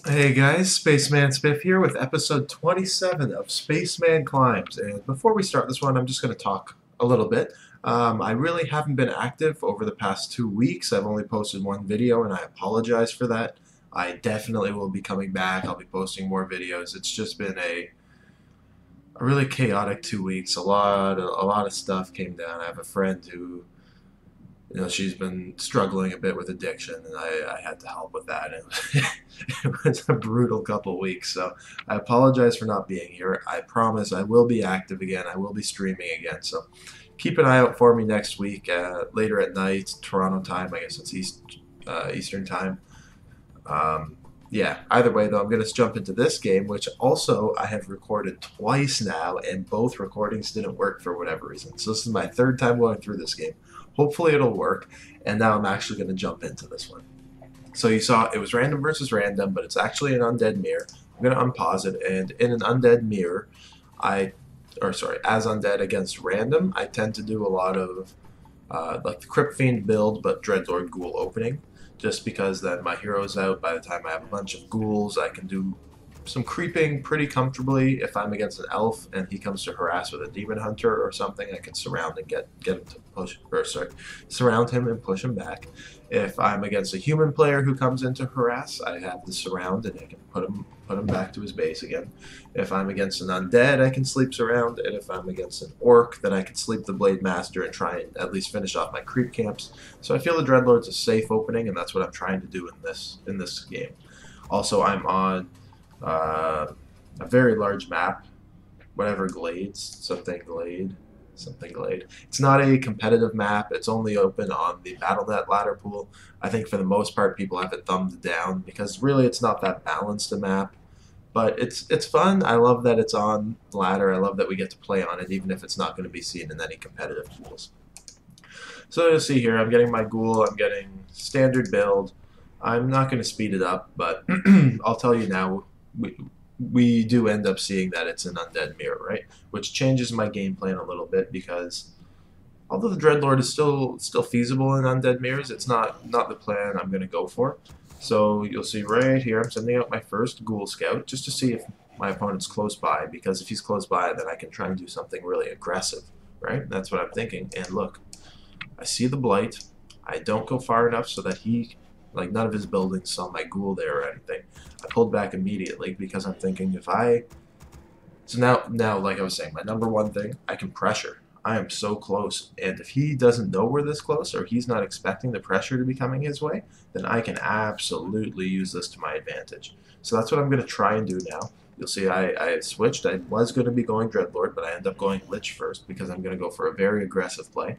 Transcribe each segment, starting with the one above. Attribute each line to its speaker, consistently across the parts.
Speaker 1: Hey guys, Spaceman Spiff here with episode 27 of Spaceman Climbs. And before we start this one, I'm just going to talk a little bit. I really haven't been active over the past 2 weeks. I've only posted one video, and I apologize for that. I definitely will be coming back. I'll be posting more videos. It's just been a really chaotic 2 weeks. A lot of stuff came down. I have a friend who she's been struggling a bit with addiction, and I had to help with that. It was a brutal couple weeks, so I apologize for not being here. I promise I will be active again. I will be streaming again, so keep an eye out for me next week, later at night, Toronto time. I guess it's Eastern time. Yeah, either way, though, I'm going to jump into this game, which also I have recorded twice now, and both recordings didn't work for whatever reason. So this is my third time going through this game. Hopefully it'll work, and now I'm actually going to jump into this one. So you saw it was random versus random, but it's actually an undead mirror. I'm going to unpause it, and in an undead mirror, as undead against random, I tend to do a lot of like the Crypt Fiend build, but Dreadlord Ghoul opening, just because then my hero's out. By the time I have a bunch of ghouls, I can do some creeping pretty comfortably. If I'm against an elf and he comes to harass with a demon hunter or something, I can surround and get him to surround him and push him back. If I'm against a human player who comes in to harass, I have the surround and I can put him back to his base again. If I'm against an undead, I can sleep surround, and if I'm against an orc, then I can sleep the blade master and try and at least finish off my creep camps. So I feel the Dreadlord's a safe opening, and that's what I'm trying to do in this game. Also, I'm on a very large map, whatever Glades, something Glade. It's not a competitive map. It's only open on the BattleNet ladder pool. I think for the most part people have it thumbed down because really it's not that balanced a map. But it's fun. I love that it's on ladder. I love that we get to play on it even if it's not going to be seen in any competitive pools. So you'll see here, I'm getting my ghoul, I'm getting standard build. I'm not going to speed it up, but I'll tell you now, we do end up seeing that it's an undead mirror, right? Which changes my game plan a little bit because although the Dreadlord is still feasible in undead mirrors, it's not the plan I'm going to go for. So you'll see right here, I'm sending out my first Ghoul Scout just to see if my opponent's close by, because if he's close by, then I can try and do something really aggressive, right? That's what I'm thinking. And look, I see the Blight. I don't go far enough so that like none of his buildings saw my Ghoul there or anything. I pulled back immediately because I'm thinking so now, like I was saying, my number one thing, I can pressure. I am so close, and if he doesn't know we're this close, or he's not expecting the pressure to be coming his way, then I can absolutely use this to my advantage. So that's what I'm going to try and do now. You'll see I switched. I was going to be going Dreadlord, but I end up going Lich first because I'm going to go for a very aggressive play.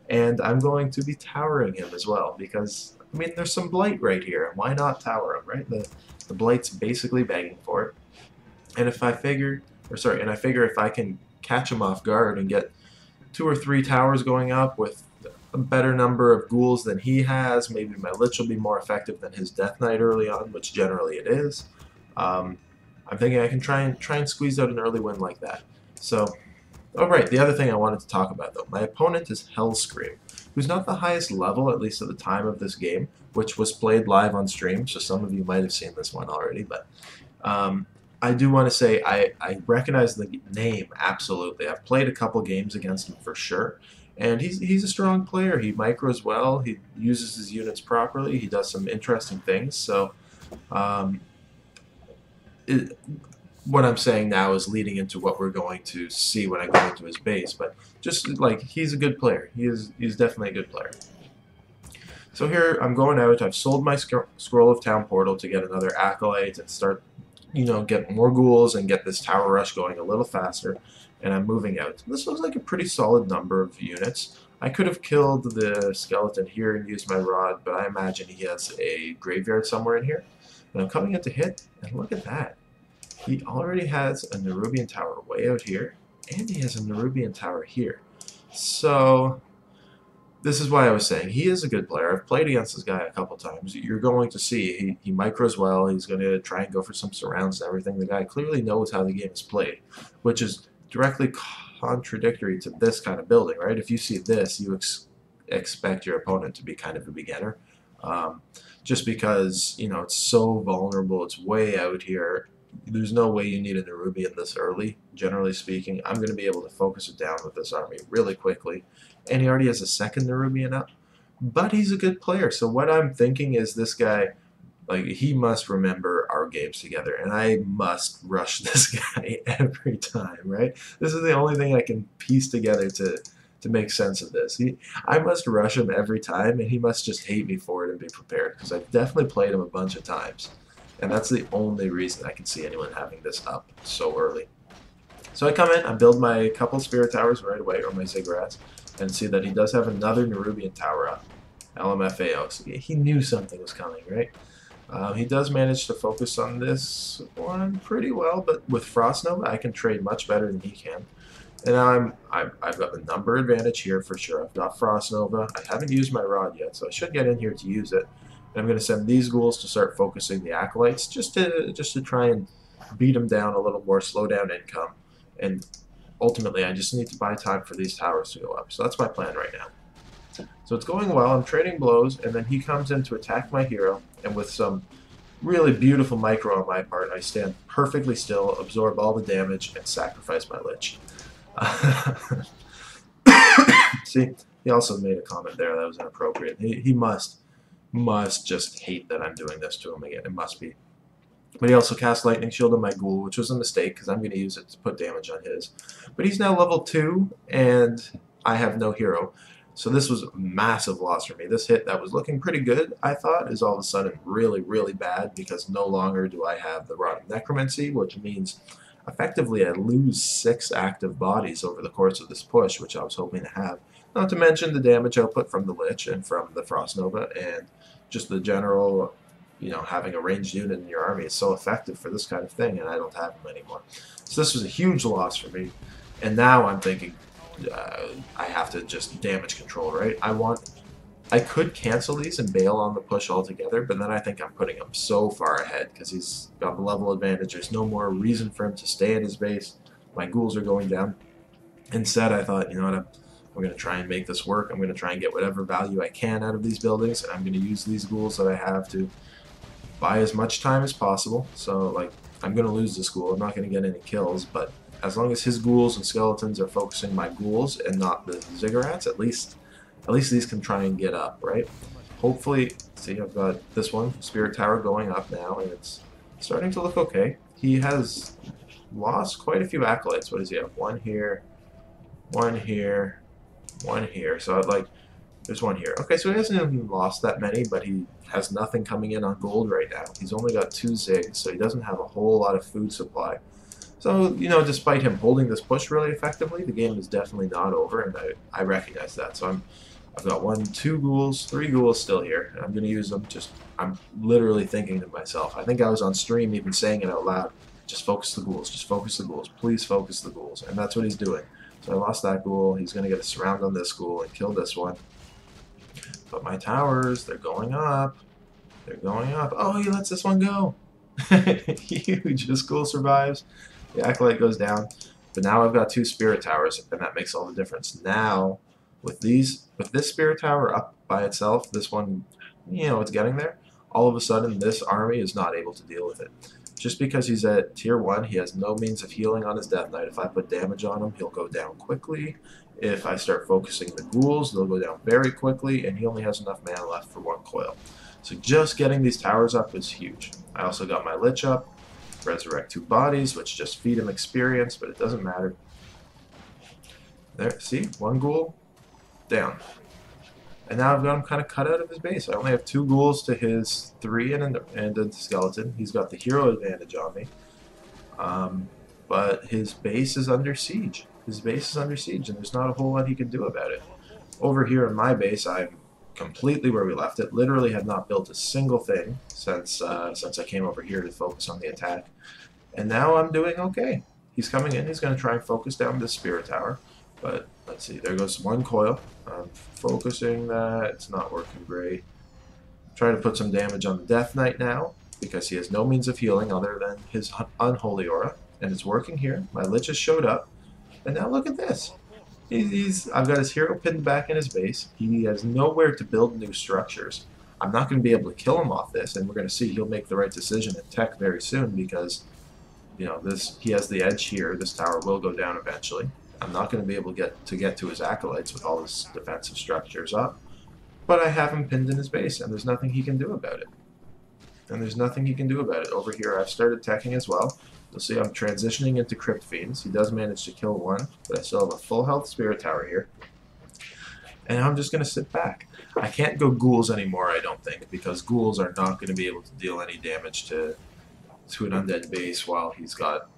Speaker 1: And I'm going to be towering him as well because, I mean, there's some Blight right here. Why not tower him, right? The Blight's basically begging for it. And if I figure, I figure if I can catch him off guard and get 2 or 3 towers going up with a better number of ghouls than he has, maybe my Lich will be more effective than his Death Knight early on, which generally it is. I'm thinking I can try and squeeze out an early win like that. So, oh right, the other thing I wanted to talk about though, my opponent is Hellscream, who's not the highest level, at least at the time of this game, which was played live on stream, so some of you might have seen this one already, but I do want to say I recognize the name, absolutely. I've played a couple games against him for sure, and he's a strong player. He micros well, he uses his units properly, he does some interesting things, so um, what I'm saying now is leading into what we're going to see when I go into his base, but just like he's a good player. He's definitely a good player. So here I'm going out. I've sold my Scroll of Town Portal to get another Acolyte and start, get more ghouls and get this tower rush going a little faster. And I'm moving out. This looks like a pretty solid number of units. I could have killed the skeleton here and used my rod, but I imagine he has a graveyard somewhere in here. And I'm coming in to hit, and look at that. He already has a Nerubian tower way out here, and he has a Nerubian tower here. So this is why I was saying he is a good player. I've played against this guy a couple times. You're going to see he micros well. He's going to try and go for some surrounds and everything. The guy clearly knows how the game is played, which is directly contradictory to this kind of building, right? If you see this, you expect your opponent to be kind of a beginner. just because, you know, it's so vulnerable. It's way out here. There's no way you need a Nerubian this early, generally speaking. I'm going to be able to focus it down with this army really quickly. And he already has a second Nerubian up. But he's a good player. So what I'm thinking is this guy, like, he must remember our games together. And I must rush this guy every time, right? This is the only thing I can piece together to make sense of this. I must rush him every time, and he must just hate me for it and be prepared, because I've definitely played him a bunch of times. And that's the only reason I can see anyone having this up so early. So I come in, I build my couple Spirit Towers right away, or my Ziggurats, and see that he does have another Nerubian Tower up. LMFAO. So he knew something was coming, right? He does manage to focus on this one pretty well, but with Frost Nova, I can trade much better than he can. And now I've got the number advantage here for sure. I've got Frost Nova. I haven't used my rod yet, so I should get in here to use it. And I'm going to send these ghouls to start focusing the acolytes, just to try and beat them down a little more, slow down income, and ultimately I just need to buy time for these towers to go up. So that's my plan right now. So it's going well. I'm trading blows, and then he comes in to attack my hero, and with some really beautiful micro on my part, I stand perfectly still, absorb all the damage, and sacrifice my Lich. See, he also made a comment there that was inappropriate. He must just hate that I'm doing this to him again. It must be. But he also cast Lightning Shield on my ghoul, which was a mistake because I'm going to use it to put damage on his. But he's now level 2, and I have no hero. So this was a massive loss for me. This hit that was looking pretty good, I thought, is all of a sudden really, really bad because no longer do I have the Rod of Necromancy, which means effectively I lose 6 active bodies over the course of this push, which I was hoping to have. Not to mention the damage output from the Lich and from the Frost Nova, and just the general, you know, having a ranged unit in your army is so effective for this kind of thing, and I don't have them anymore. So this was a huge loss for me, and now I'm thinking I have to just damage control, right? I could cancel these and bail on the push altogether, but then I think I'm putting him so far ahead because he's got the level advantage. There's no more reason for him to stay at his base. My ghouls are going down. Instead, I thought, you know what, I'm going to try and make this work. I'm going to try and get whatever value I can out of these buildings, and I'm going to use these ghouls that I have to buy as much time as possible. So, like, I'm going to lose this ghoul. I'm not going to get any kills, but as long as his ghouls and skeletons are focusing my ghouls and not the Ziggurats, at least these can try and get up, right? Hopefully, see, I've got this one, Spirit Tower, going up now, and it's starting to look okay. He has lost quite a few acolytes. What does he have? One here, one here, one here. So I'd like, there's one here. Okay, so he hasn't even lost that many, but he has nothing coming in on gold right now. He's only got 2 Zigs, so he doesn't have a whole lot of food supply. So, you know, despite him holding this push really effectively, the game is definitely not over, and I recognize that. So I've got 1, 2 ghouls, 3 ghouls still here, and I'm going to use them. I'm literally thinking to myself. I think I was on stream even saying it out loud. Just focus the ghouls. Just focus the ghouls. Please focus the ghouls. And that's what he's doing. So I lost that ghoul. He's going to get a surround on this ghoul and kill this one. But my towers, they're going up. They're going up. Oh, he lets this one go. Huge. This ghoul survives. The Acolyte goes down. But now I've got 2 Spirit Towers, and that makes all the difference. Now, with this Spirit Tower up by itself, this one, you know, it's getting there. All of a sudden, this army is not able to deal with it. Just because he's at tier 1, he has no means of healing on his Death Knight. If I put damage on him, he'll go down quickly. If I start focusing the ghouls, they'll go down very quickly, and he only has enough mana left for 1 coil. So just getting these towers up is huge. I also got my Lich up. Resurrect 2 bodies, which just feed him experience, but it doesn't matter. There, see? 1 ghoul, down. And now I've got him kind of cut out of his base. I only have 2 ghouls to his 3 and a skeleton. He's got the hero advantage on me. But his base is under siege. His base is under siege, and there's not a whole lot he can do about it. Over here in my base, I'm completely where we left it. Literally have not built a single thing since I came over here to focus on the attack. And now I'm doing okay. He's coming in. He's going to try and focus down this Spirit Tower. But let's see. There goes 1 coil. I'm focusing that. It's not working great. Trying to put some damage on the Death Knight now because he has no means of healing other than his Unholy Aura. And it's working here. My Lich has showed up. And now look at this. I've got his hero pinned back in his base. He has nowhere to build new structures. I'm not going to be able to kill him off this, and we're going to see he'll make the right decision in tech very soon because, you know, he has the edge here. This tower will go down eventually. I'm not going to be able to get to his acolytes with all his defensive structures up, but I have him pinned in his base, and there's nothing he can do about it. Over here, I've started teching as well. You'll see I'm transitioning into Crypt Fiends. He does manage to kill one, but I still have a full health Spirit Tower here. And I'm just going to sit back. I can't go ghouls anymore, I don't think, because ghouls are not going to be able to deal any damage to an undead base while he's got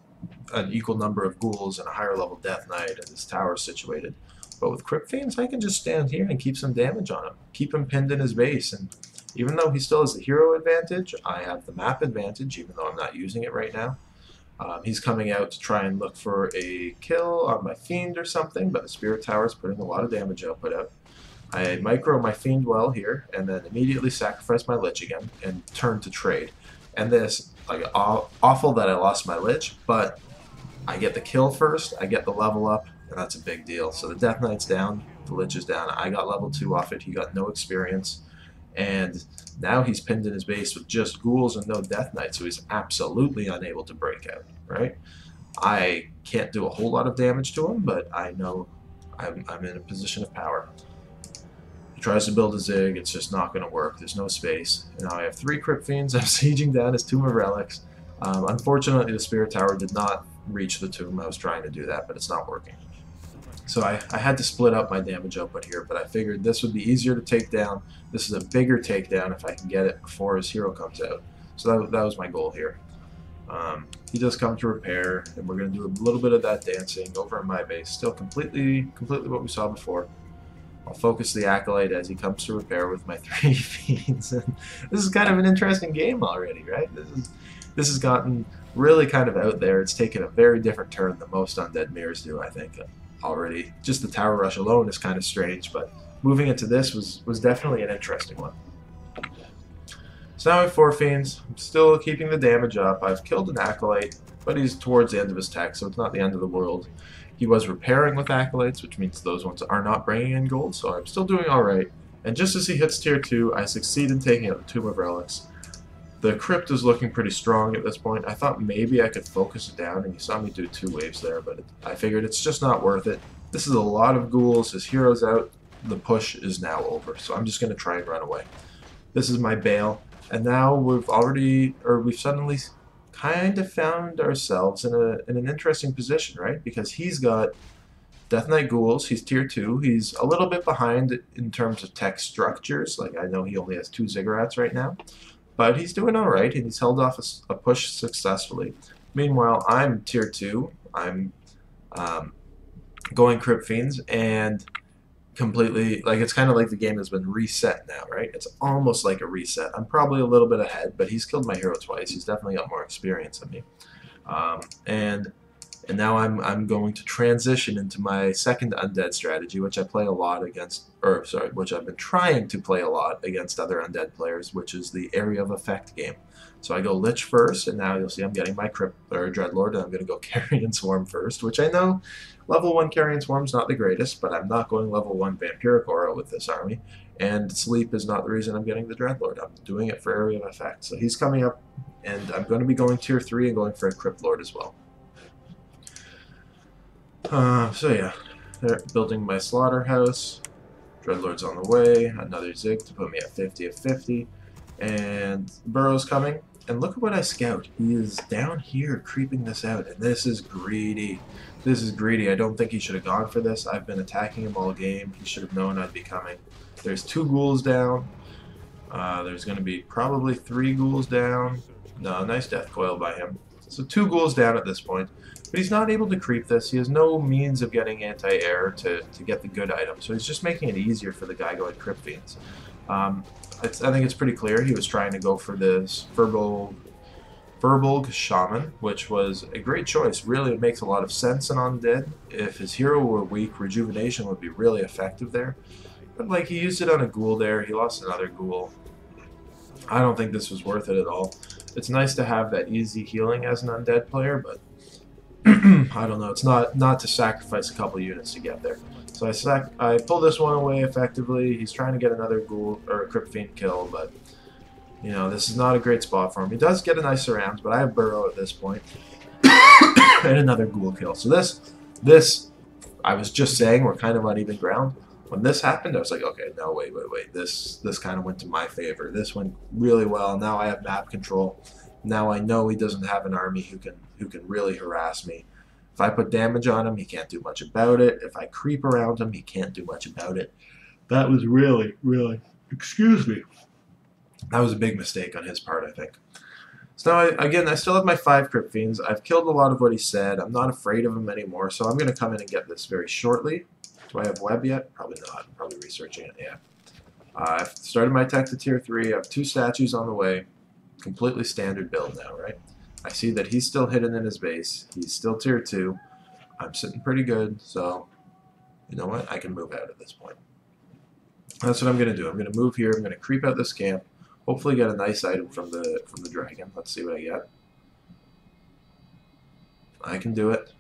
Speaker 1: an equal number of ghouls and a higher level Death Knight and his tower situated. But with Crypt Fiends, I can just stand here and keep some damage on him. Keep him pinned in his base, and even though he still has the hero advantage, I have the map advantage, even though I'm not using it right now. He's coming out to try and look for a kill on my Fiend or something, but the Spirit Tower is putting a lot of damage output out. I micro my Fiend well here, and then immediately sacrifice my Lich again, and turn to trade. And this, like, awful that I lost my Lich, but I get the kill first, I get the level up, and that's a big deal. So the Death Knight's down, the Lich is down, I got level 2 off it, he got no experience, and now he's pinned in his base with just ghouls and no Death Knight, so he's absolutely unable to break out, right? I can't do a whole lot of damage to him, but I know I'm in a position of power. He tries to build a Zig, it's just not going to work, there's no space. And now I have 3 Crypt Fiends, I'm sieging down his Tomb of Relics. Unfortunately, the Spirit Tower did not reach the tomb. I was trying to do that, but it's not working. So I had to split up my damage output here, but I figured this would be easier to take down. This is a bigger takedown if I can get it before his hero comes out. So that was my goal here. He does come to repair, and we're going to do a little bit of that dancing over in my base. Still completely what we saw before. I'll focus the Acolyte as he comes to repair with my 3 Fiends. And this is kind of an interesting game already, right? This has gotten really kind of out there. It's taken a very different turn than most Undead mirrors do, I think, already. Just the tower rush alone is kind of strange, but moving into this was definitely an interesting one. So now I have 4 Fiends. I'm still keeping the damage up. I've killed an Acolyte, but he's towards the end of his tech, so it's not the end of the world. He was repairing with Acolytes, which means those ones are not bringing in gold, so I'm still doing alright. And just as he hits tier 2, I succeed in taking out the Tomb of Relics. The Crypt is looking pretty strong at this point. I thought maybe I could focus it down, and you saw me do 2 waves there, but I figured it's just not worth it. This is a lot of ghouls. His hero's out. The push is now over, so I'm just going to try and run away. This is my bail, and now we've suddenly kind of found ourselves in an interesting position, right? Because he's got Death Knight ghouls, he's tier 2, he's a little bit behind in terms of tech structures, like I know he only has 2 Ziggurats right now, but he's doing alright, and he's held off a push successfully. Meanwhile, I'm tier 2, I'm going Crypt Fiends, and completely, like, it's kind of like the game has been reset now, right? It's almost like a reset. I'm probably a little bit ahead, but he's killed my hero twice. He's definitely got more experience than me. And now I'm going to transition into my second Undead strategy, which I play a lot against, which I've been trying to play a lot against other Undead players, which is the Area of Effect game. So I go Lich first, and now you'll see I'm getting my Dreadlord, and I'm going to go Carrion Swarm first, which I know level 1 Carrion Swarm's not the greatest, but I'm not going level 1 Vampiric Aura with this army, and Sleep is not the reason I'm getting the Dreadlord. I'm doing it for Area of Effect. So he's coming up, and I'm going to be going tier 3 and going for a Crypt Lord as well. So yeah, they're building my Slaughterhouse. Dreadlord's on the way, another Zig to put me at 50 of 50, and Burrow's coming. And look at what I scout. He is down here creeping this out, and this is greedy. This is greedy. I don't think he should have gone for this. I've been attacking him all game. He should have known I'd be coming. There's 2 ghouls down. There's going to be probably 3 ghouls down. No, nice death coil by him. So 2 ghouls down at this point. But he's not able to creep this. He has no means of getting anti-air to get the good item. So he's just making it easier for the guy going Crypt Fiends. I think it's pretty clear he was trying to go for this Verbolg Shaman, which was a great choice. Really, it makes a lot of sense in Undead. If his hero were weak, Rejuvenation would be really effective there. But like, he used it on a ghoul there, he lost another ghoul. I don't think this was worth it at all. It's nice to have that easy healing as an Undead player, but I don't know, it's not to sacrifice a couple units to get there. So I pull this one away effectively. He's trying to get another ghoul or a Crypt Fiend kill, but you know, this is not a great spot for him. He does get a nice surround, but I have Burrow at this point. And another ghoul kill. So this, I was just saying we're kind of on even ground. When this happened, I was like, okay, no, wait. This kind of went to my favor. This went really well. Now I have map control. Now I know he doesn't have an army who can really harass me. If I put damage on him, he can't do much about it. If I creep around him, he can't do much about it. That was really, excuse me. That was a big mistake on his part, I think. So now, again, I still have my 5 Crypt Fiends. I've killed a lot of what he said. I'm not afraid of him anymore, so I'm going to come in and get this very shortly. Do I have web yet? Probably not. I'm probably researching it, yeah. I've started my tech to tier 3. I have 2 statues on the way. Completely standard build now, right? I see that he's still hidden in his base. He's still tier 2. I'm sitting pretty good, so you know what? I can move out at this point. That's what I'm going to do. I'm going to move here. I'm going to creep out this camp. Hopefully get a nice item from the dragon. Let's see what I get. I can do it.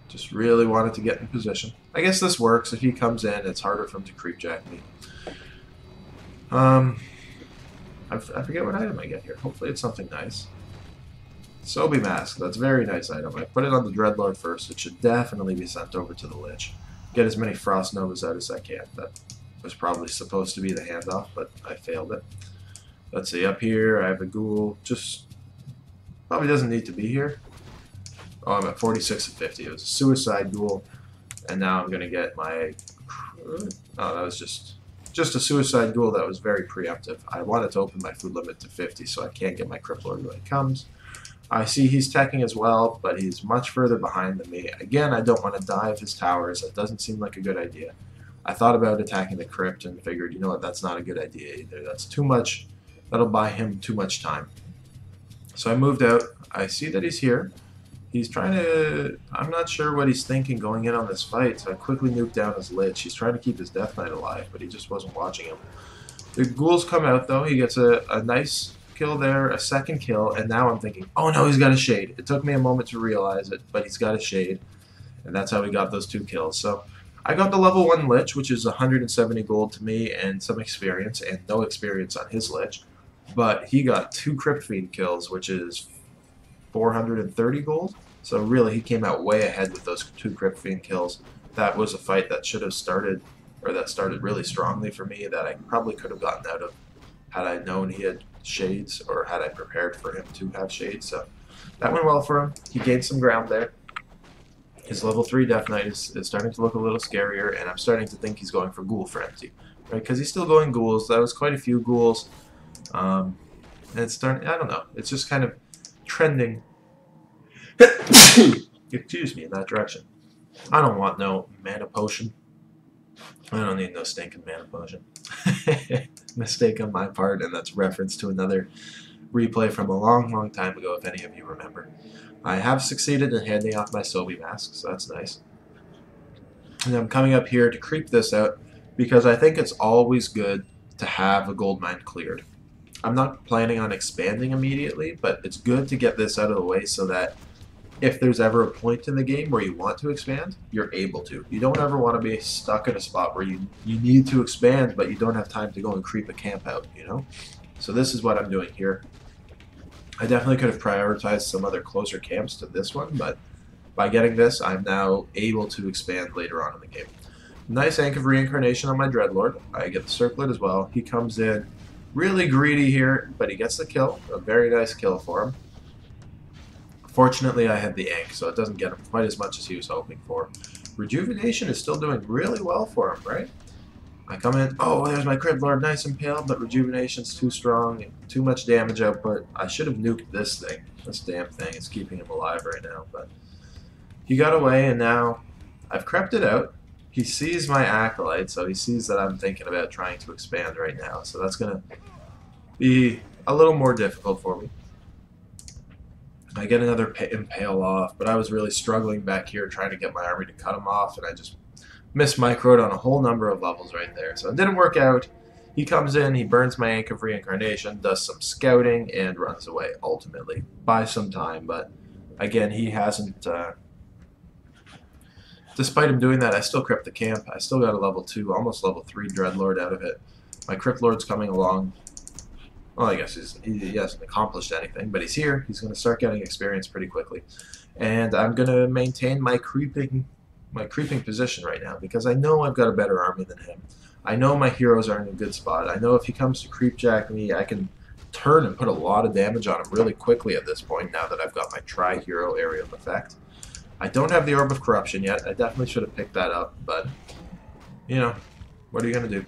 Speaker 1: Just really wanted to get in position. I guess this works. If he comes in, it's harder for him to creep jack me. I forget what item I get here. Hopefully it's something nice. Sobi Mask. That's a very nice item. I put it on the Dreadlord first. It should definitely be sent over to the Lich. Get as many Frost Novas out as I can. That was probably supposed to be the handoff, but I failed it. Let's see, up here I have a ghoul. Just probably doesn't need to be here. Oh, I'm at 46 of 50. It was a suicide ghoul, and now I'm gonna get my. Oh, that was just a suicide ghoul that was very preemptive. I wanted to open my food limit to 50, so I can't get my Crypt Lord when it comes. I see he's teching as well, but he's much further behind than me. Again, I don't want to dive his towers. That doesn't seem like a good idea. I thought about attacking the crypt and figured, you know what, that's not a good idea either. That's too much. That'll buy him too much time. So I moved out. I see that he's here. He's trying to... I'm not sure what he's thinking going in on this fight, so I quickly nuked down his Lich. He's trying to keep his Death Knight alive, but he just wasn't watching him. The ghouls come out, though. He gets a nice kill there, a second kill, and now I'm thinking, oh no, he's got a Shade. It took me a moment to realize it, but he's got a Shade, and that's how we got those 2 kills. So I got the level 1 Lich, which is 170 gold to me and some experience, and no experience on his Lich. But he got 2 Crypt Fiend kills, which is 430 gold. So really, he came out way ahead with those 2 Crypt Fiend kills. That was a fight that should have started, or that started really strongly for me, that I probably could have gotten out of had I known he had Shades, or had I prepared for him to have Shades. So that went well for him. He gained some ground there. His level 3 Death Knight is starting to look a little scarier, and I'm starting to think he's going for Ghoul Frenzy, right? Because he's still going ghouls. That was quite a few ghouls. And it's starting, I don't know, it's just kind of trending, excuse me, in that direction. I don't want no mana potion. I don't need no stinking mana potion. Mistake on my part, and that's reference to another replay from a long time ago, if any of you remember. I have succeeded in handing off my Sobi Mask, so that's nice. And I'm coming up here to creep this out, because I think it's always good to have a gold mine cleared. I'm not planning on expanding immediately, but it's good to get this out of the way so that if there's ever a point in the game where you want to expand, you're able to. You don't ever want to be stuck in a spot where you need to expand, but you don't have time to go and creep a camp out, you know? So this is what I'm doing here. I definitely could have prioritized some other closer camps to this one, but by getting this, I'm now able to expand later on in the game. Nice Ank of Reincarnation on my Dreadlord. I get the Circlet as well. He comes in really greedy here, but he gets the kill. A very nice kill for him. Fortunately, I had the Ank, so it doesn't get him quite as much as he was hoping for. Rejuvenation is still doing really well for him, right? I come in, oh, there's my Crypt Lord, nice and pale, but Rejuvenation's too strong, too much damage output. I should have nuked this thing. This damn thing is keeping him alive right now, but he got away, and now I've crept it out. He sees my Acolyte, so he sees that I'm thinking about trying to expand right now, so that's going to be a little more difficult for me. I get another Impale off, but I was really struggling back here trying to get my army to cut him off, and I just mismicroed on a whole number of levels right there. So it didn't work out. He comes in, he burns my Ank of Reincarnation, does some scouting, and runs away, ultimately. Buys some time, but again, he hasn't Despite him doing that, I still crypt the camp. I still got a level 2, almost level 3 Dreadlord out of it. My Crypt Lord's coming along. Well, I guess he hasn't accomplished anything, but he's here. He's going to start getting experience pretty quickly. And I'm going to maintain my creeping position right now because I know I've got a better army than him. I know my heroes are in a good spot. I know if he comes to creepjack me, I can turn and put a lot of damage on him really quickly at this point now that I've got my tri-hero area of effect. I don't have the Orb of Corruption yet. I definitely should have picked that up, but, you know, what are you going to do?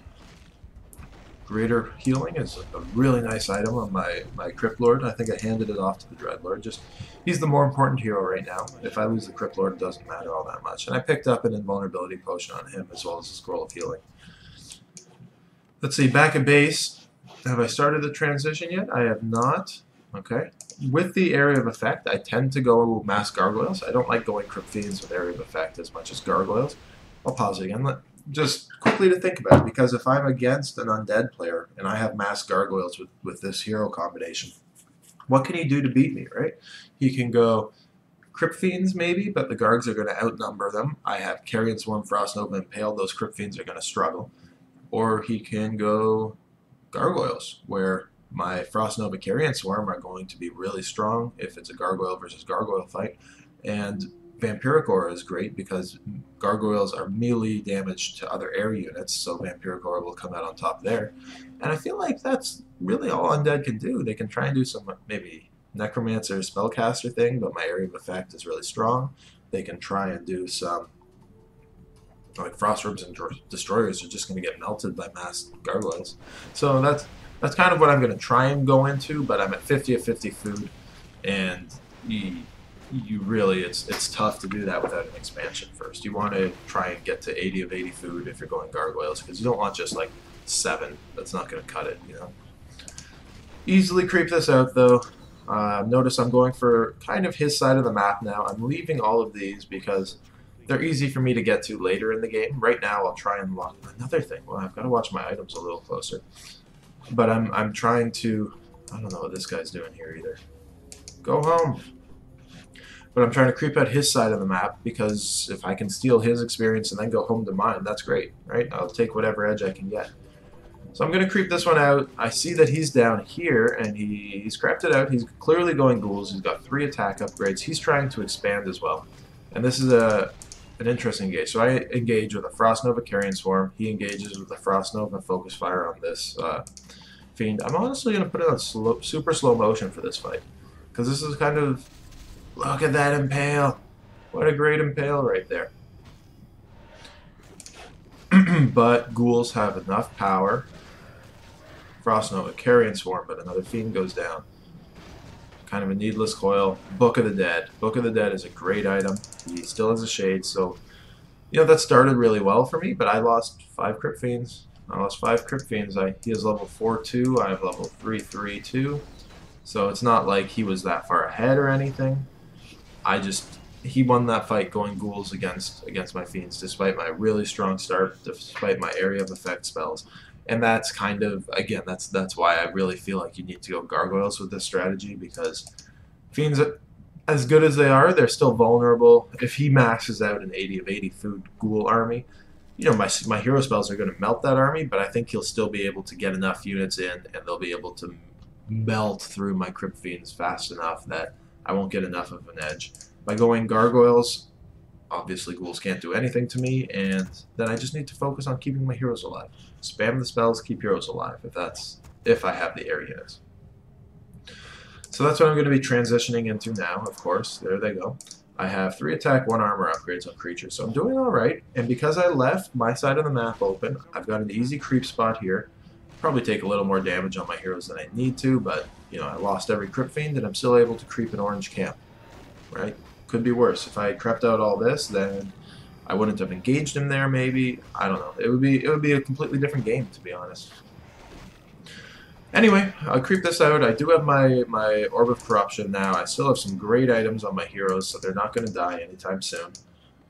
Speaker 1: Greater Healing is a really nice item on my Crypt Lord. I think I handed it off to the Dreadlord. He's the more important hero right now. If I lose the Crypt Lord, it doesn't matter all that much. And I picked up an Invulnerability Potion on him as well as a Scroll of Healing. Let's see, back at base. Have I started the transition yet? I have not. Okay. With the Area of Effect, I tend to go Mass Gargoyles. I don't like going Crypt Fiends with Area of Effect as much as Gargoyles. I'll pause it again. Just quickly to think about it, because if I'm against an Undead player and I have Mass Gargoyles with this hero combination, what can he do to beat me, right? He can go Crypt Fiends maybe, but the Gargs are going to outnumber them. I have Carrion Swarm, Frost Nova, Impale. Those Crypt Fiends are going to struggle. Or he can go Gargoyles, where my Frost Nova Carrion Swarm are going to be really strong if it's a Gargoyle versus Gargoyle fight. And Vampiric Aura is great because Gargoyles are melee damage to other air units, so Vampiric Aura will come out on top there. And I feel like that's really all Undead can do. They can try and do some maybe Necromancer Spellcaster thing, but my Area of Effect is really strong. They can try and do some, like Frost Orbs and Destroyers are just going to get melted by mass Gargoyles. So that's kind of what I'm going to try and go into, but I'm at 50 of 50 food, and you really, it's tough to do that without an expansion first. You want to try and get to 80 of 80 food if you're going Gargoyles, because you don't want just like 7. That's not going to cut it, you know. Easily creep this out, though. Notice I'm going for kind of his side of the map now. I'm leaving all of these because they're easy for me to get to later in the game. Right now, I'll try and lock another thing. Well, I've got to watch my items a little closer. But I'm trying to... I don't know what this guy's doing here either. Go home. But I'm trying to creep out his side of the map because if I can steal his experience and then go home to mine, that's great, right? I'll take whatever edge I can get. So I'm going to creep this one out. I see that he's down here, and he's crept it out. He's clearly going ghouls. He's got 3 attack upgrades. He's trying to expand as well. And this is an interesting engage. So I engage with a Frost Nova Carrion Swarm. He engages with a Frost Nova Focus Fire on this Fiend. I'm honestly going to put it on super slow motion for this fight, because this is kind of... Look at that Impale. What a great Impale right there. But ghouls have enough power. Frost Nova, Carrion Swarm, but another Fiend goes down. Kind of a needless coil. Book of the Dead. Book of the Dead is a great item. He still has a Shade, so... You know, that started really well for me, but I lost 5 Crypt Fiends. I lost 5 Crypt Fiends. He has level 4-2. I have level 3-3-2. So it's not like he was that far ahead or anything. He won that fight going ghouls against my Fiends, despite my really strong start, despite my Area of Effect spells. And that's kind of, again, that's why I really feel like you need to go Gargoyles with this strategy, because Fiends, as good as they are, they're still vulnerable. If he maxes out an 80 of 80 food ghoul army, you know, my hero spells are going to melt that army, but I think he'll still be able to get enough units in, and they'll be able to melt through my Crypt Fiends fast enough that I won't get enough of an edge. By going Gargoyles, obviously ghouls can't do anything to me, and then I just need to focus on keeping my heroes alive. Spam the spells, keep heroes alive, if I have the air units. So that's what I'm going to be transitioning into now, of course. There they go. I have 3 attack, 1 armor upgrades on creatures, so I'm doing alright. And because I left my side of the map open, I've got an easy creep spot here. Probably take a little more damage on my heroes than I need to, but, you know, I lost every Crypt Fiend, and I'm still able to creep an orange camp. Right? Could be worse. If I had crept out all this, then I wouldn't have engaged him there, maybe. I don't know. It would be a completely different game, to be honest. Anyway, I'll creep this out. I do have my Orb of Corruption now. I still have some great items on my heroes, so they're not going to die anytime soon.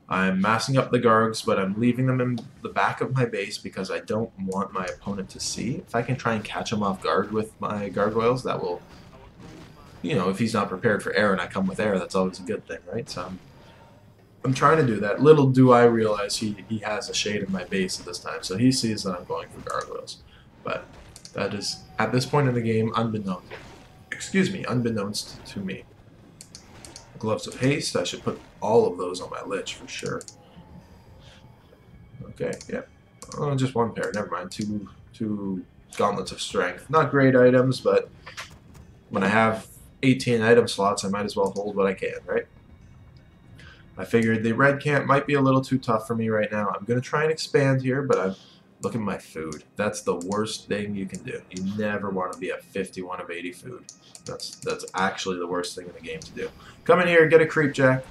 Speaker 1: I'm massing up the Gargs, but I'm leaving them in the back of my base because I don't want my opponent to see. If I can try and catch him off guard with my Gargoyles, that will... You know, if he's not prepared for air and I come with air, that's always a good thing, right? So I'm trying to do that. Little do I realize he has a shade in my base at this time, so he sees that I'm going for gargoyles. But that is, at this point in the game, unbeknownst to me. Gloves of Haste, I should put all of those on my Lich for sure. Okay, yeah. Oh, just one pair, never mind. Two Gauntlets of Strength. Not great items, but when I have 18 item slots, I might as well hold what I can, right? I figured the red camp might be a little too tough for me right now. I'm going to try and expand here, but I'm looking at my food. That's the worst thing you can do. You never want to be at 51 of 80 food. That's actually the worst thing in the game to do. Come in here, get a creep jack.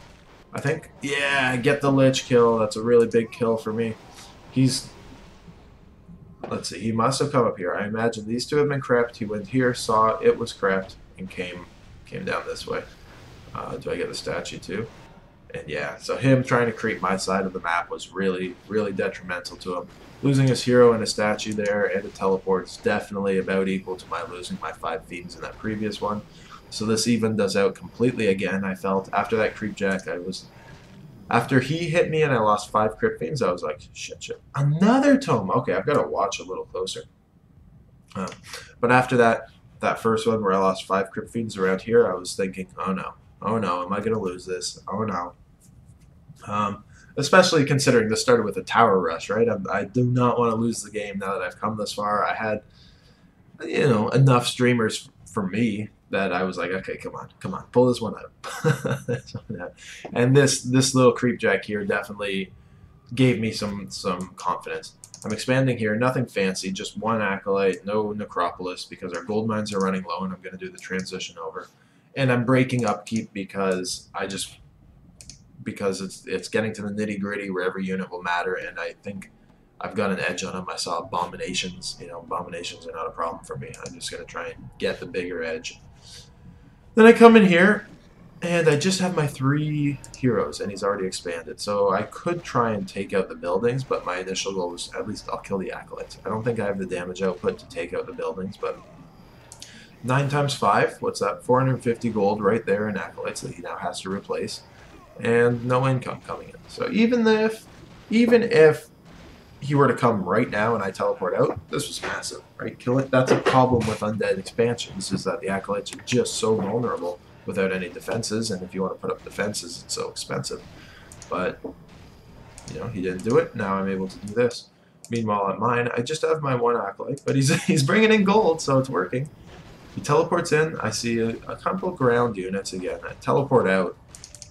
Speaker 1: I think, yeah, get the Lich kill. That's a really big kill for me. Let's see, he must have come up here. I imagine these two have been crept. He went here, saw it was crept, and came down this way. Do I get the statue too? And yeah, so him trying to creep my side of the map was really, really detrimental to him. Losing his hero and a statue there and a teleport is definitely about equal to my losing my 5 fiends in that previous one. So this evened us out completely again, I felt. After that creep jack, after he hit me and I lost 5 crypt fiends, I was like, shit. Another tome! Okay, I've got to watch a little closer. But after that first one where I lost 5 crypt fiends around here, I was thinking, oh no, am I going to lose this? Oh no. Especially considering this started with a tower rush, right? I do not want to lose the game now that I've come this far. I had, enough streamers for me that I was like, okay, come on, pull this one out. And this little creep jack here definitely gave me some confidence. I'm expanding here, nothing fancy, just one acolyte, no necropolis because our gold mines are running low and I'm going to do the transition over. And I'm breaking upkeep because it's getting to the nitty gritty where every unit will matter, and I think I've got an edge on him. I saw abominations. Abominations are not a problem for me. I'm just going to try and get the bigger edge. Then I come in here, and I just have my 3 heroes, and he's already expanded. So I could try and take out the buildings, but my initial goal was at least I'll kill the acolytes. I don't think I have the damage output to take out the buildings, but 9 times 5, what's that? 450 gold right there in acolytes that he now has to replace. And no income coming in. So even if he were to come right now and I teleport out, this was massive, right? Kill it. That's a problem with Undead expansions, is that the acolytes are just so vulnerable without any defenses, and if you want to put up defenses, it's so expensive. But he didn't do it. Now I'm able to do this. Meanwhile, at mine, I just have my 1 acolyte, but he's bringing in gold, so it's working. He teleports in. I see a couple ground units again. I teleport out.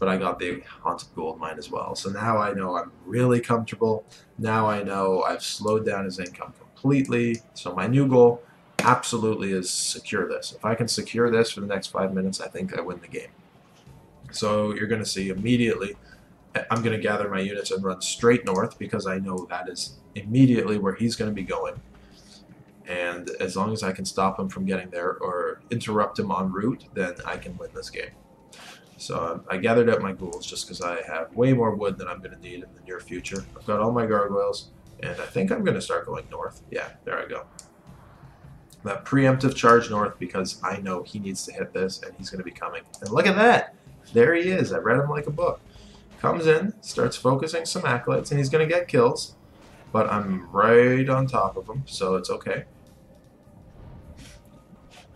Speaker 1: But I got the Haunted Gold Mine as well. So now I know I'm really comfortable. Now I know I've slowed down his income completely. So my new goal absolutely is secure this. If I can secure this for the next 5 minutes, I think I win the game. So you're going to see immediately, I'm going to gather my units and run straight north because I know that is immediately where he's going to be going. And as long as I can stop him from getting there or interrupt him en route, then I can win this game. So I gathered up my ghouls just because I have way more wood than I'm going to need in the near future. I've got all my gargoyles, and I think I'm going to start going north. Yeah, there I go. That preemptive charge north because I know he needs to hit this, and he's going to be coming. And look at that! There he is. I read him like a book. Comes in, starts focusing some acolytes, and he's going to get kills. But I'm right on top of him, so it's okay.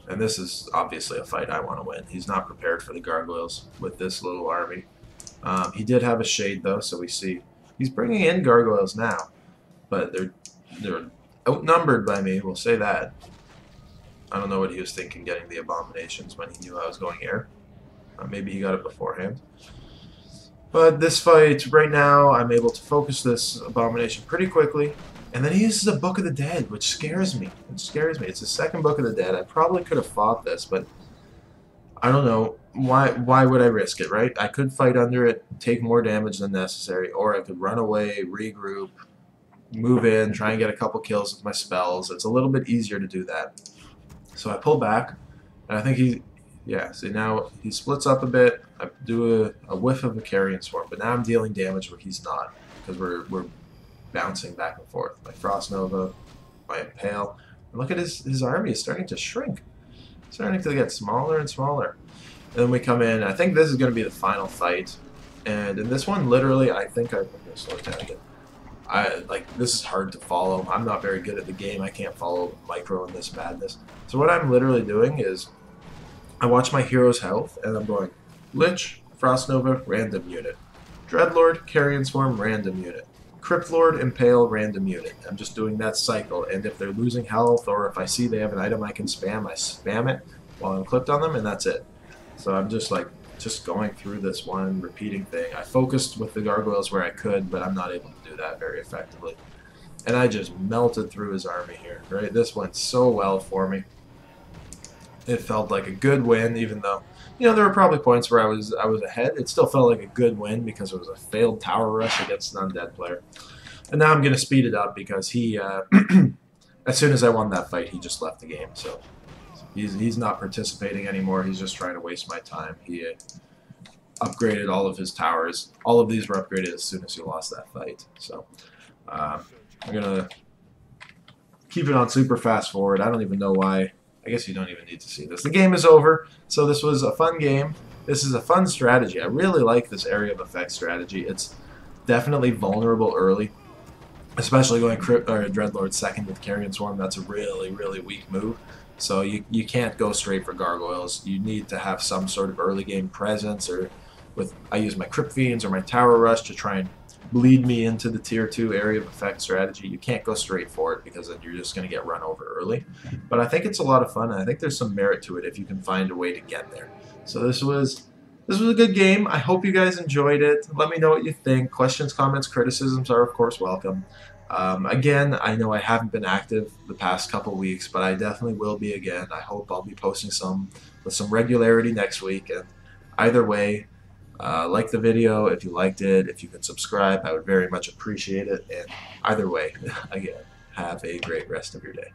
Speaker 1: And this is obviously a fight I want to win. He's not prepared for the gargoyles with this little army. He did have a shade though, so we see he's bringing in gargoyles now, but they're outnumbered by me. We'll say that. I don't know what he was thinking getting the abominations when he knew I was going air. Maybe he got it beforehand. But this fight right now, I'm able to focus this abomination pretty quickly. And then he uses a Book of the Dead, which scares me. It scares me. It's the second Book of the Dead. I probably could have fought this, but I don't know. Why would I risk it, right? I could fight under it, take more damage than necessary, or I could run away, regroup, move in, try and get a couple kills with my spells. It's a little bit easier to do that. So I pull back, and I think see now he splits up a bit. I do a whiff of a Carrion Swarm, but now I'm dealing damage where he's not, because we're bouncing back and forth. My Frost Nova, my Impale. And look at his army is starting to shrink. It's starting to get smaller and smaller. And then we come in. I think this is going to be the final fight. And in this one, literally, I'm gonna slow it down again. This is hard to follow. I'm not very good at the game. I can't follow micro in this madness. So what I'm literally doing is I watch my hero's health and I'm going Lich, Frost Nova, random unit. Dreadlord, Carrion Swarm, random unit. Cryptlord, Impale, random unit. I'm just doing that cycle, and if they're losing health or if I see they have an item I can spam, I spam it while I'm clicked on them, and that's it. So I'm just going through this one repeating thing. I focused with the gargoyles where I could, but I'm not able to do that very effectively. And I just melted through his army here, right? This went so well for me. It felt like a good win, even though, there were probably points where I was ahead. It still felt like a good win because it was a failed tower rush against an undead player. And now I'm going to speed it up because he, as soon as I won that fight, he just left the game. So he's not participating anymore. He's just trying to waste my time. He upgraded all of his towers. All of these were upgraded as soon as he lost that fight. So I'm going to keep it on super fast forward. I don't even know why. I guess you don't even need to see this. The game is over, so this was a fun game. This is a fun strategy. I really like this area of effect strategy. It's definitely vulnerable early, especially going Dreadlord second with Carrion Swarm. That's a really, really weak move. So you can't go straight for gargoyles. You need to have some sort of early game presence, or I use my Crypt Fiends or my Tower Rush to try and bleed me into the tier 2 area of effect strategy. You can't go straight for it because then you're just going to get run over early. But I think it's a lot of fun, and I think there's some merit to it if you can find a way to get there. So this was a good game. I hope you guys enjoyed it. Let me know what you think. Questions, comments, criticisms are of course welcome. Again, I know I haven't been active the past couple weeks, but I definitely will be again. I hope I'll be posting with some regularity next week. And either way, like the video if you liked it. If you could subscribe, I would very much appreciate it. And either way, again, have a great rest of your day.